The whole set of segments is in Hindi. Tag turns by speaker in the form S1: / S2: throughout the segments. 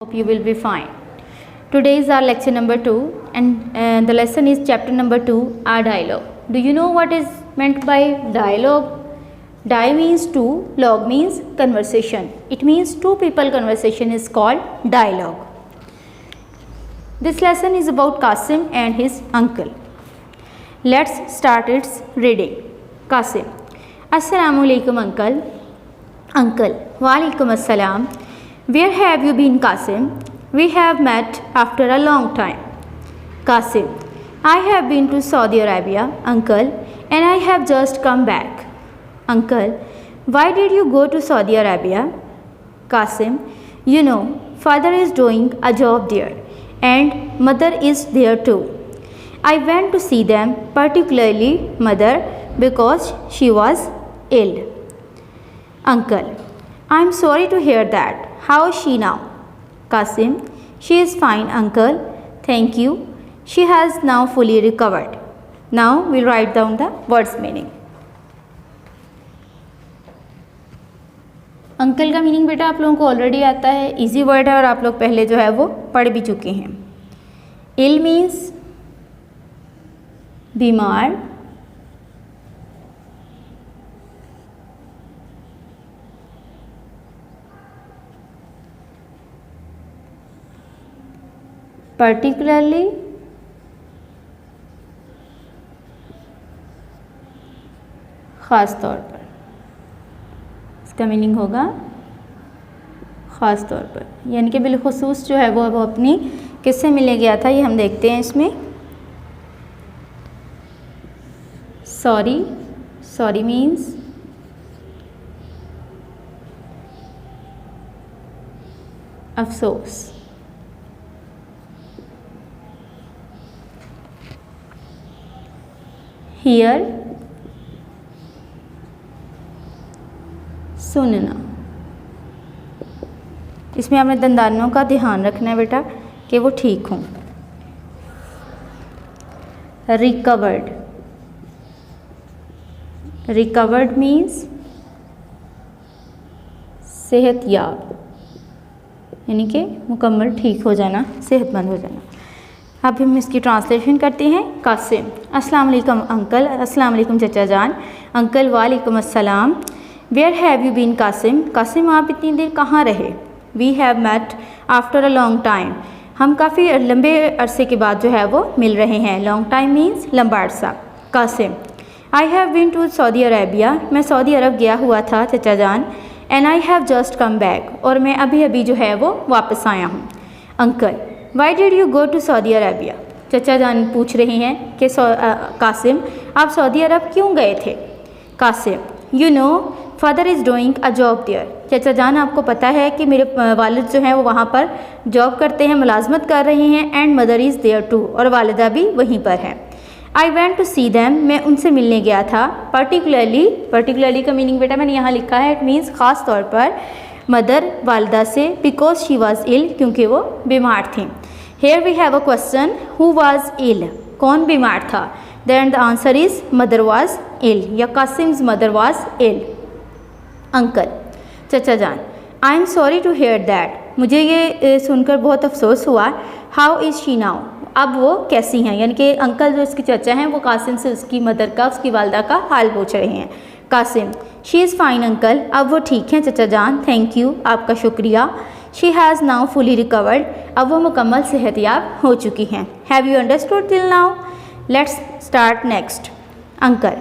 S1: Hope you will be fine. Today is our lecture number 2 and the lesson is chapter number 2, our dialogue. Do you know what is meant by dialogue? Di means two, log means conversation. It means two people conversation is called dialogue. This lesson is about Qasim and his uncle. Let's start its reading. Qasim. Assalamu alaikum uncle. Uncle. Wa alaikum assalam. Where have you been, Qasim? We have met after a long time. Qasim. I have been to Saudi Arabia, uncle, and I have just come back. Uncle. Why did you go to Saudi Arabia? Qasim. You know, father is doing a job there and mother is there too. I went to see them, particularly mother, because she was ill. Uncle. I am sorry to hear that. How is she now? Qasim. She is fine, uncle. Thank you. She has now fully recovered. Now we'll write down the words meaning. Uncle का मीनिंग बेटा आप लोगों को ऑलरेडी आता है, इजी वर्ड है और आप लोग पहले जो है वो पढ़ भी चुके हैं. इल मीन्स बीमार, पर्टिकुलरली ख़ास तौर पर, इसका मीनिंग होगा ख़ास तौर पर, यानी कि बिलखुसूस जो है वो अपनी किससे मिलने गया था, ये हम देखते हैं इसमें. सॉरी, सॉरी मीन्स अफसोस. हियर सुनना. इसमें आपने दंदानों का ध्यान रखना है बेटा कि वो ठीक हों. रिकवर्ड, रिकवर्ड मीन्स सेहतयाब, यानी कि मुकम्मल ठीक हो जाना, सेहतमंद हो जाना. अब हम इसकी ट्रांसलेशन करते हैं. कासिम. अस्सलाम वालेकुम अंकल. अस्सलाम वालेकुम चचा जान. अंकल. वालेकुम अस्सलाम. Where have you been Qasim? Qasim आप इतनी देर कहाँ रहे? We have met after a long time. हम काफ़ी लंबे अरसे के बाद जो है वो मिल रहे हैं. लॉन्ग टाइम मीन्स लंबा अरसा. Qasim. I have been to Saudi Arabia. मैं सऊदी अरब गया हुआ था चचा जान. And I have just come back. और मैं अभी अभी जो है वो वापस आया हूँ. Uncle. Why did you go to Saudi Arabia? चचा जान पूछ रहे हैं कि कासिम आप सऊदी अरब क्यों गए थे? Qasim. You know father is doing a job there. चचा जान आपको पता है कि मेरे वालिद जो हैं वो वहाँ पर जॉब करते हैं, मुलाजमत कर रहे हैं. And mother is there too. और वालिदा भी वहीं पर है. I went to see them. मैं उनसे मिलने गया था. पर्टिकुलरली, पर्टिकुलरली का मीनिंग बेटा मैंने यहाँ लिखा है, इट मीन्स ख़ास तौर पर मदर वालदा से. बिकॉज शी वॉज इल, क्योंकि वो बीमार थी. Here we have a question, who was ill? कौन बीमार था? Then the answer is mother was ill, या Qasim's mother was ill. Uncle. चचा जान. I am sorry to hear that. मुझे ये सुनकर बहुत अफसोस हुआ. How is she now? अब वो कैसी हैं? यानी कि अंकल जो इसके चचा हैं वो कासिम से उसकी मदर का, उसकी वालदा का हाल पूछ रहे हैं. Qasim. She is fine uncle. अब वो ठीक हैं चचा जान. थैंक यू, आपका शुक्रिया. She has now fully recovered. अब वो मुकम्मल सेहतयाब हो चुकी हैं. Have you understood till now? Let's start next. Uncle.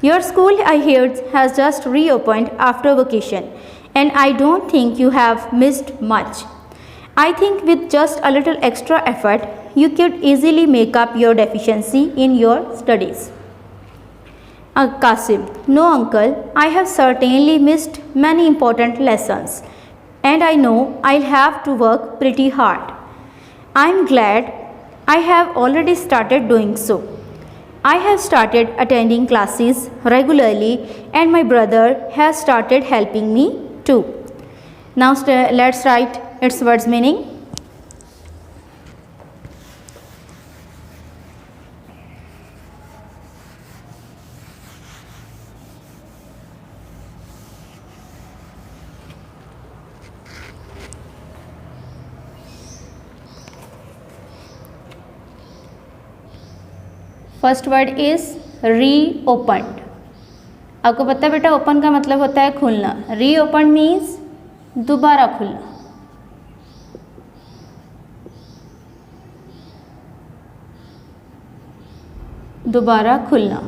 S1: Your school I hear has just reopened after vacation and I don't think you have missed much. I think with just a little extra effort, you could easily make up your deficiency in your studies. Qasim. No uncle, I have certainly missed many important lessons and I know I'll have to work pretty hard. I'm glad I have already started doing so. I have started attending classes regularly and my brother has started helping me too. Now let's write its words meaning. First word is reopened. आपको पता है बेटा ओपन का मतलब होता है खुलना, रीओपन मीन्स दोबारा खुलना। दोबारा खुलना।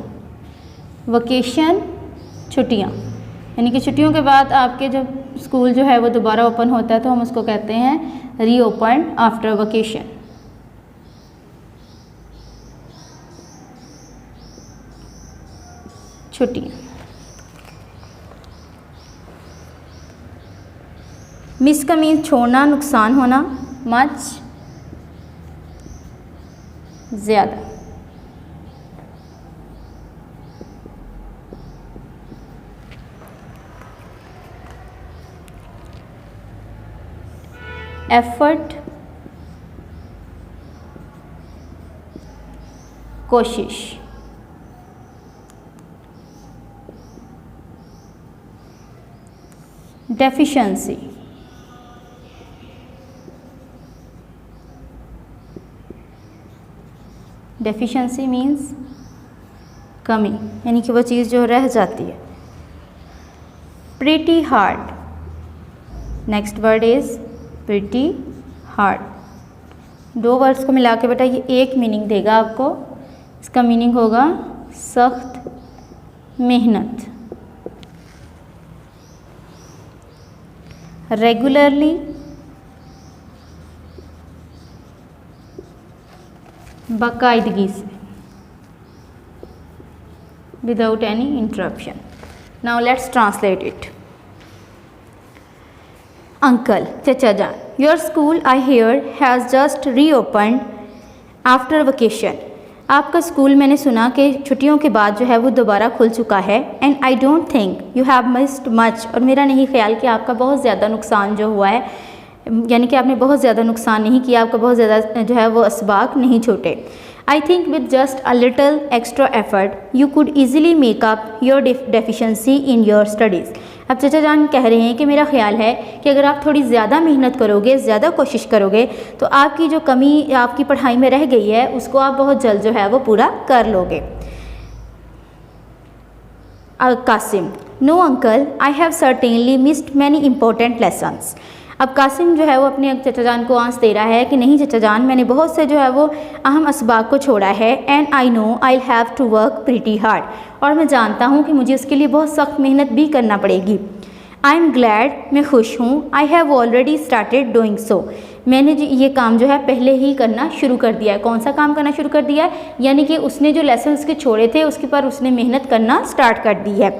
S1: वकेशन छुट्टियाँ, यानी कि छुट्टियों के बाद आपके जब स्कूल जो है वो दोबारा ओपन होता है तो हम उसको कहते हैं रीओपन आफ्टर वकेशन। छुट्टियाँ। मिस का मीन छोड़ना, नुकसान होना, मच ज़्यादा। एफर्ट कोशिश। डेफिशिएंसी डेफिशिएंसी मीन्स कमी, यानी कि वो चीज़ जो रह जाती है। Pretty hard, next word is pretty hard. दो वर्ड्स को मिला के बेटा ये एक मीनिंग देगा आपको। इसका मीनिंग होगा सख्त मेहनत। रेगुलरली बाकायदगी से, without any interruption. Now let's translate it. Uncle, चचा जान, your school I hear has just reopened after vacation. आपका स्कूल मैंने सुना कि छुट्टियों के बाद जो है वो दोबारा खुल चुका है। And I don't think you have missed much, और मेरा नहीं ख्याल कि आपका बहुत ज़्यादा नुकसान जो हुआ है, यानी कि आपने बहुत ज़्यादा नुकसान नहीं किया, आपका बहुत ज़्यादा जो है वो असबाक नहीं छूटे। I think with just a little extra effort you could easily make up your deficiency in your studies. अब चचा जान कह रहे हैं कि मेरा ख्याल है कि अगर आप थोड़ी ज़्यादा मेहनत करोगे, ज़्यादा कोशिश करोगे, तो आपकी जो कमी आपकी पढ़ाई में रह गई है उसको आप बहुत जल्द जो है वो पूरा कर लोगे। Qasim, no uncle, I have certainly missed many important lessons. अब कासिम जो है वो अपने चचा जान को आंस दे रहा है कि नहीं चचा जान, मैंने बहुत से जो है वो अहम असबाक को छोड़ा है। And I know I have to work pretty hard, और मैं जानता हूँ कि मुझे उसके लिए बहुत सख्त मेहनत भी करना पड़ेगी। आई एम ग्लैड, मैं खुश हूँ। I have already started doing so, मैंने ये काम जो है पहले ही करना शुरू कर दिया है। कौन सा काम करना शुरू कर दिया है? यानी कि उसने जो लेसन उसके छोड़े थे उसके पर उसने मेहनत करना स्टार्ट कर दी है।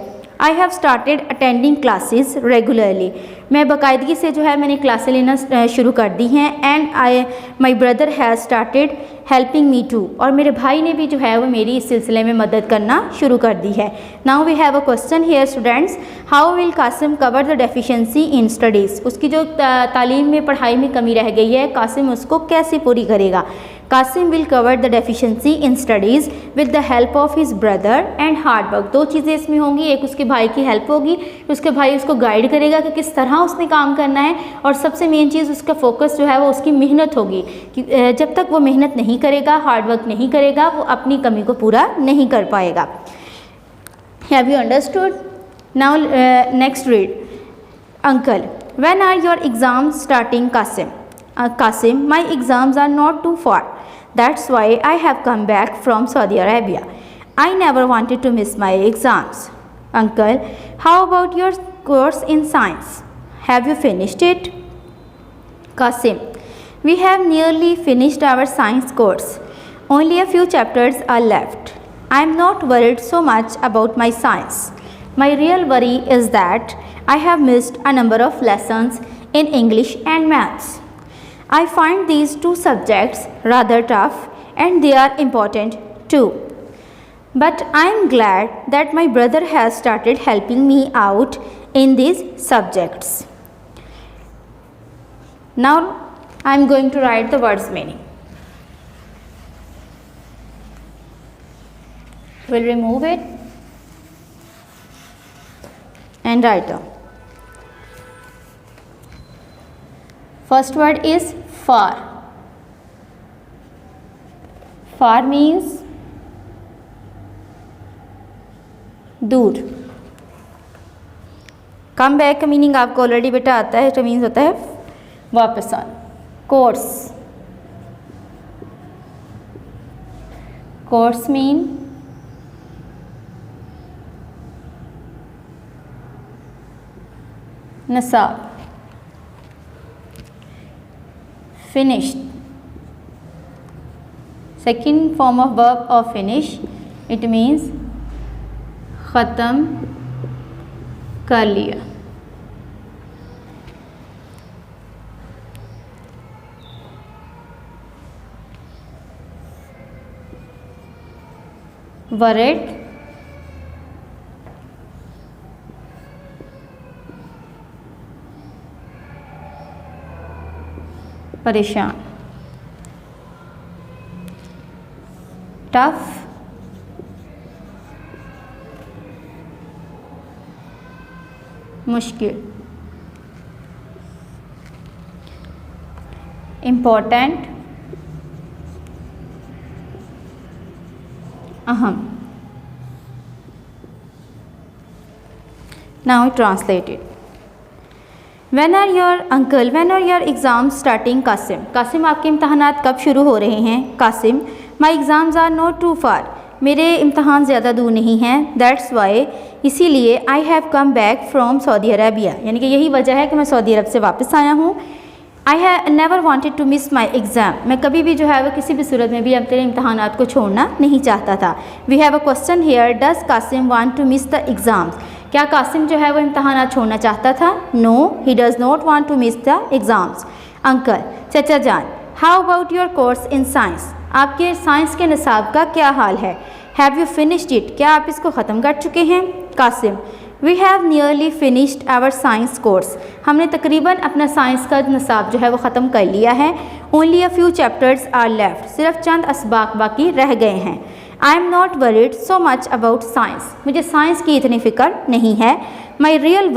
S1: I have started attending classes regularly, मैं बाकायदगी से जो है मैंने क्लासें लेना शुरू कर दी हैं। And my brother has started helping me too, और मेरे भाई ने भी जो है वो मेरी इस सिलसिले में मदद करना शुरू कर दी है। Now we have a question here students, how will Qasim cover the deficiency in studies. उसकी जो तालीम में पढ़ाई में कमी रह गई है कासिम उसको कैसे पूरी करेगा। Qasim will cover the deficiency in studies with the help of his brother and hard work. दो चीज़ें इसमें होंगी, एक उसके भाई की हेल्प होगी, उसके भाई उसको गाइड करेगा कि किस तरह उसने काम करना है, और सबसे मेन चीज़ उसका फोकस जो है वो उसकी मेहनत होगी कि जब तक वो मेहनत नहीं करेगा, हार्ड वर्क नहीं करेगा, वो अपनी कमी को पूरा नहीं कर पाएगा। Have you understood? Now next read. Uncle, when are your exams starting? Qasim, Qasim, my exams are not too far. That's why I have come back from Saudi Arabia. I never wanted to miss my exams. Uncle, how about your course in science? Have you finished it? Qasim, we have nearly finished our science course. Only a few chapters are left. I am not worried so much about my science. My real worry is that I have missed a number of lessons in English and maths. I find these two subjects rather tough and they are important too. But I am glad that my brother has started helping me out in these subjects. Now I am going to write the words meaning. We'll remove it and write down. First word is far. Far means दूर। कम बैक का मीनिंग आपको ऑलरेडी बेटा आता है, तो मीन्स होता है वापस आना। कोर्स, कोर्स मीन नसाब। Finished, second form of verb of finish, it means ख़त्म कर लिया। वरिड, परेशान। टफ, मुश्किल। इम्पोर्टेंट, अहम। Now translate it. When are your exams starting? Qasim, Qasim आपके इम्तहानात कब शुरू हो रहे हैं? Qasim, my exams are not too far. मेरे इम्तहान ज़्यादा दूर नहीं हैं। That's why, इसीलिए I have come back from Saudi Arabia. यानी कि यही वजह है कि मैं सऊदी अरब से वापस आया हूँ। I have never wanted to miss my exam. मैं कभी भी जो है वो किसी भी सूरत में भी अपने इम्तहानात को छोड़ना नहीं चाहता था। We have a question here. Does Qasim want to miss the exams? क्या कासिम जो है वो इम्तहानात छोड़ना चाहता था? No, he does not want to miss the exams. Uncle, चचा जान, how about your course in science? आपके साइंस के निसाब का क्या हाल है? Have you finished it? क्या आप इसको ख़त्म कर चुके हैं? Qasim, we have nearly finished our science course. हमने तकरीबन अपना साइंस का निसाब जो है वो ख़त्म कर लिया है। Only a few chapters are left, सिर्फ चंद असबाक बाकी रह गए हैं। I am not worried so much about science, मुझे साइंस की इतनी फ़िक्र नहीं है। माई रियल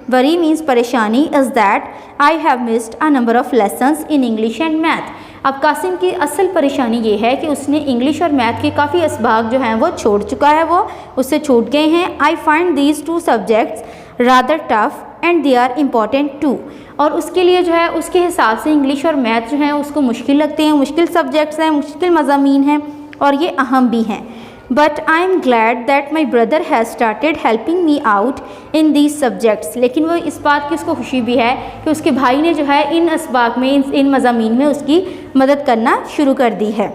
S1: वरी मीन्स परेशानी is that I have missed a number of lessons in English and math. अब कासिम की असल परेशानी ये है कि उसने इंग्लिश और मैथ के काफ़ी असबाक जो हैं वो छोड़ चुका है, वो उससे छूट गए हैं। I find these two subjects rather tough and they are important too. और उसके लिए जो है उसके हिसाब से इंग्लिश और मैथ जो हैं उसको मुश्किल लगते हैं, मुश्किल सब्जेक्ट्स हैं, मुश्किल मज़ामीन हैं और ये अहम भी हैं। But I am glad that my brother has started helping me out in these subjects. लेकिन वो इस बात की उसको खुशी भी है कि उसके भाई ने जो है इन असबाक में, इन मज़ामीन में उसकी मदद करना शुरू कर दी है।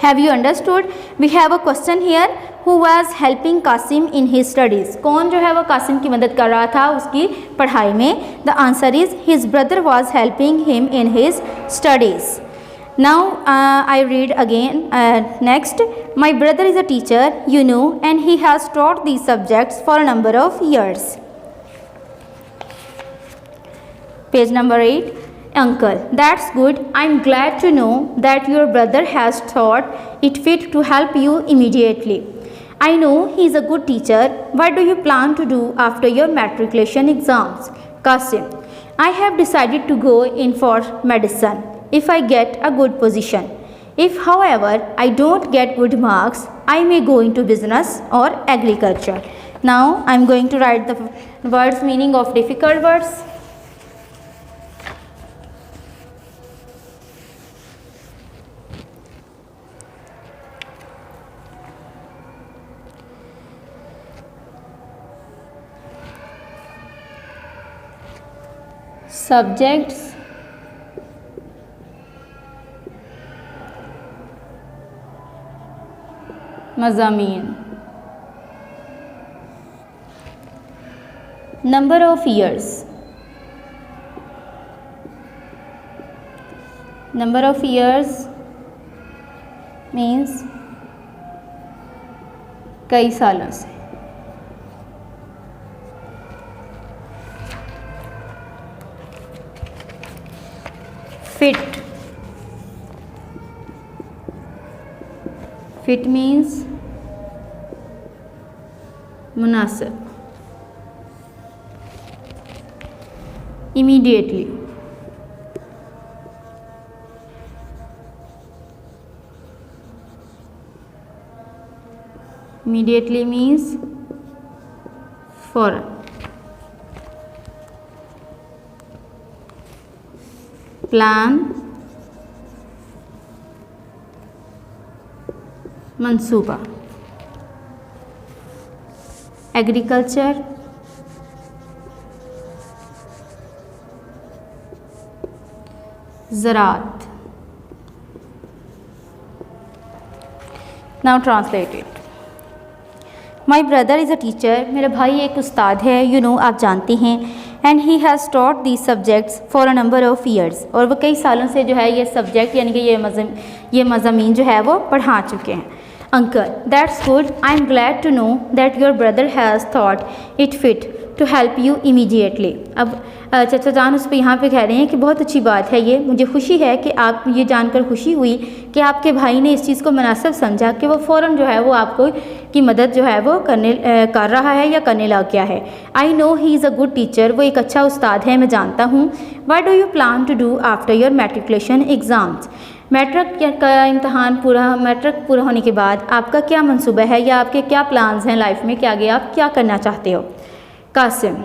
S1: Have you understood? We have a question here, who was helping Qasim in his studies? कौन जो है वो कासिम की मदद कर रहा था उसकी पढ़ाई में? The answer is his brother was helping him in his studies. Now I read again. Next, my brother is a teacher, you know, and he has taught these subjects for a number of years. Page number 8. Uncle, that's good. I'm glad to know that your brother has thought it fit to help you immediately. I know he is a good teacher. What do you plan to do after your matriculation exams? Qasim, I have decided to go in for medicine if I get a good position. If, however, I don't get good marks, I may go into business or agriculture. Now, I am going to write the words meaning of difficult words. Subjects, मज़ामीन। Number of years, number of years means कई सालों से। फिट, फिट मीन्स मुनासिब। इमीडिएटली, इमीडिएटली मीन्स फ़ौरन। प्लान मंसूबा। एग्रीकल्चर ज़राअत। Now translate it. My brother is a teacher, मेरा भाई एक उस्ताद है, यू नो आप जानते हैं। And he has taught these subjects for a number of years, और वो कई सालों से जो है ये सब्जेक्ट यानी कि ये मज़ामीन जो है वो पढ़ा चुके हैं। Uncle that's good, I am glad to know that your brother has thought it fit to help you immediately. अब चाचा जान उस पर यहाँ पे कह रहे हैं कि बहुत अच्छी बात है ये, मुझे खुशी है कि आप ये जानकर खुशी हुई कि आपके भाई ने इस चीज़ को मुनासिब समझा कि वो फ़ौरन जो है वो आपको की मदद जो है वो कर रहा है या करने लग गया है। I know he is a good teacher, वो एक अच्छा उस्ताद है, मैं जानता हूँ। What do you plan to do after your matriculation exams, matric का इम्तहान मैट्रिक पूरा होने के बाद आपका क्या मंसूबा है या आपके क्या प्लान्स हैं लाइफ में कि आगे आप क्या करना चाहते हो। Qasim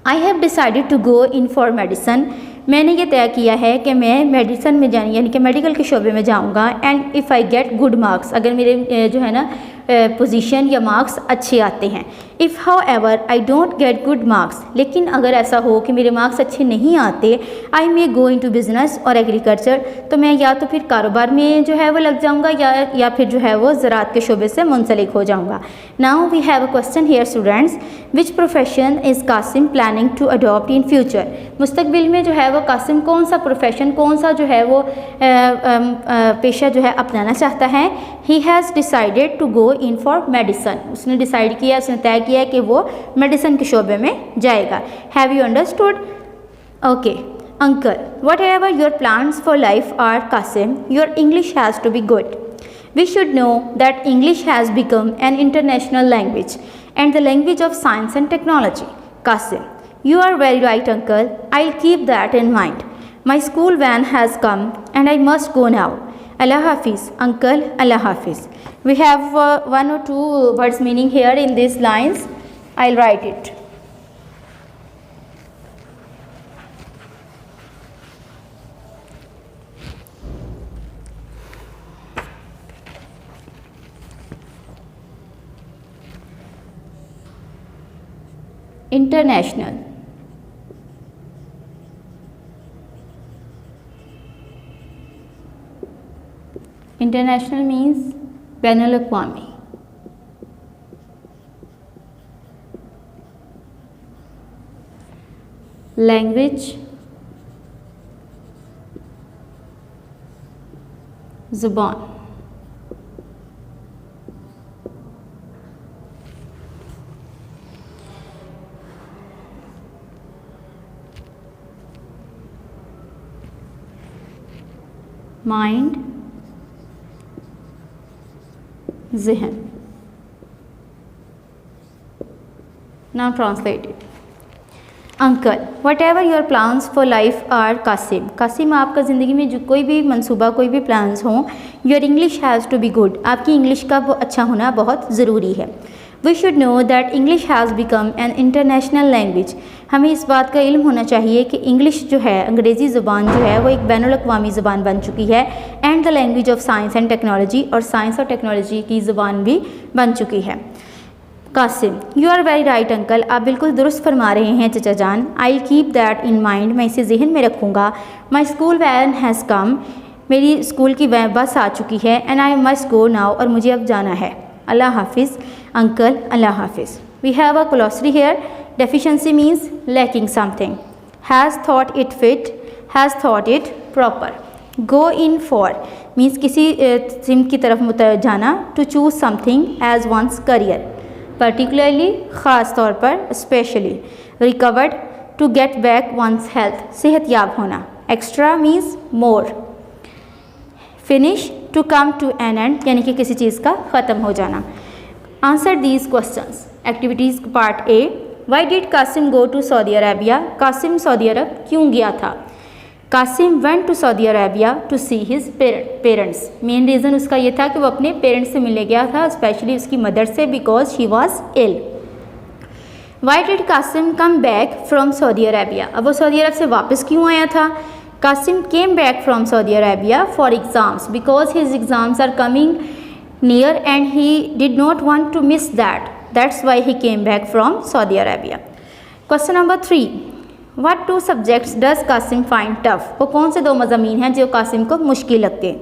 S1: I have decided to go in for medicine, मैंने ये तय किया है कि मैं मेडिसन में जाने यानी कि मेडिकल के शोबे में जाऊंगा। And if I get good marks, अगर मेरे जो है ना पोजीशन या मार्क्स अच्छे आते हैं। If how ever I don't get good marks, लेकिन अगर ऐसा हो कि मेरे मार्क्स अच्छे नहीं आते, आई मे गो इन टू बिज़नेस और एग्रीकल्चर, तो मैं या तो फिर कारोबार में जो है वो लग जाऊँगा या फिर जो है वो ज़राअत के शोबे से मुंसलिक हो जाऊँगा। Now we have a question here students, which profession is Qasim planning to adopt in future, मुस्तकबिल में जो है वो कासिम कौन सा प्रोफेशन कौन सा जो है वो पेशा जो है अपनाना चाहता है। He has decided to go in for medicine, उसने डिसाइड किया, उसने तय किया है कि वो मेडिसन के शोबे में जाएगा। Have you understood? Okay uncle, whatever your plans for life are Qasim, your English has to be good. We should know that English has become an international language and the language of science and technology. Qasim, you are very right, uncle. I'll keep that in mind. My school van has come and I must go now. Allah Hafiz, uncle. Allah Hafiz. We have one or two words meaning here in these lines. I'll write it. International, international means बैनुल अक़वामी। लैंग्वेज ज़ुबान। माइंड ज़हन। Now translate it. Uncle, whatever your plans for life are Qasim, Qasim आपका ज़िंदगी में जो कोई भी मंसूबा कोई भी प्लान्स हों, your English has to be good, आपकी इंग्लिश का वो अच्छा होना बहुत ज़रूरी है। We should know that English has become an international language, हमें इस बात का इल्म होना चाहिए कि इंग्लिश जो है अंग्रेज़ी ज़ुबान जो है वो एक बैनुल अक़वामी ज़ुबान बन चुकी है। And the language of science and technology, और साइंस और टेक्नोलॉजी की ज़ुबान भी बन चुकी है। Qasim, you are very right uncle, आप बिल्कुल दुरुस्त फरमा रहे हैं चचा जान। I will keep that in mind, मैं इसे जहन में रखूँगा। My school van has come, मेरी स्कूल की बस आ चुकी है। And I must go now, और मुझे अब जाना है। अल्लाह हाफिज़ अंकल, अल्लाह हाफिज़। We have a glossary here. Deficiency means lacking something. Has thought it fit, has thought it proper. Go in for means किसी सिम की तरफ जाना। To choose something as one's career, particularly ख़ास तौर पर, especially. Recovered, to get back one's health, सेहतयाब होना। Extra means more. Finish, to come to an end, यानी कि किसी चीज़ का ख़त्म हो जाना। Answer these questions. Activities part A, why did Qasim go to Saudi Arabia, Qasim Saudi Arab क्यों गया था। Qasim went to Saudi Arabia to see his parents, main reason उसका ये था कि वो अपने पेरेंट्स से मिलने गया था, स्पेशली उसकी मदर से, because she was ill. Why did Qasim come back from Saudi Arabia, अब वो सऊदी अरब से वापस क्यों आया था? Qasim came back from Saudi Arabia for exams because his exams are coming near and he did not want to miss that's why he came back from Saudi Arabia. Question number 3, what two subjects does Qasim find tough, वो कौन से 2 मज़ामीन हैं जो कासिम को मुश्किल लगते हैं?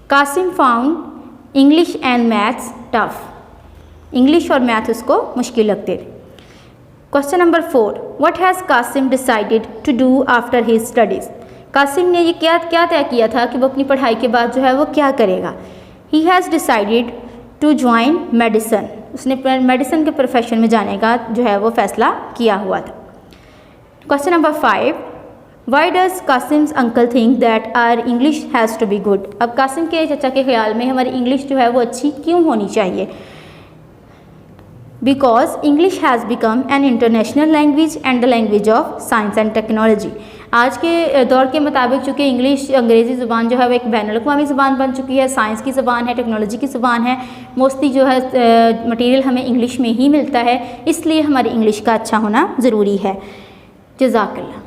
S1: Qasim found English and maths tough, English और मैथ उसको मुश्किल लगते थे। Question number 4, what has Qasim decided to do after his studies, Qasim ने ये क्या तय किया था कि वो अपनी पढ़ाई के बाद जो है वो क्या करेगा? He has decided to join medicine, उसने मेडिसन के प्रोफेशन में जाने का जो है वो फ़ैसला किया हुआ था। Question number 5, why does Qasim's uncle think that our English has to be good, अब कासिम के चचा के ख्याल में हमारी इंग्लिश जो है वो अच्छी क्यों होनी चाहिए? Because English has become an international language and the language of science and technology, आज के दौर के मुताबिक चूँकि इंग्लिश अंग्रेज़ी ज़ुबान जो है वो एक बैनुल-अक़वामी ज़ुबान बन चुकी है, साइंस की ज़ुबान है, टेक्नोलॉजी की ज़ुबान है, मोस्टली जो है मटेरियल हमें इंग्लिश में ही मिलता है, इसलिए हमारी इंग्लिश का अच्छा होना ज़रूरी है। जज़ाकल्लाह।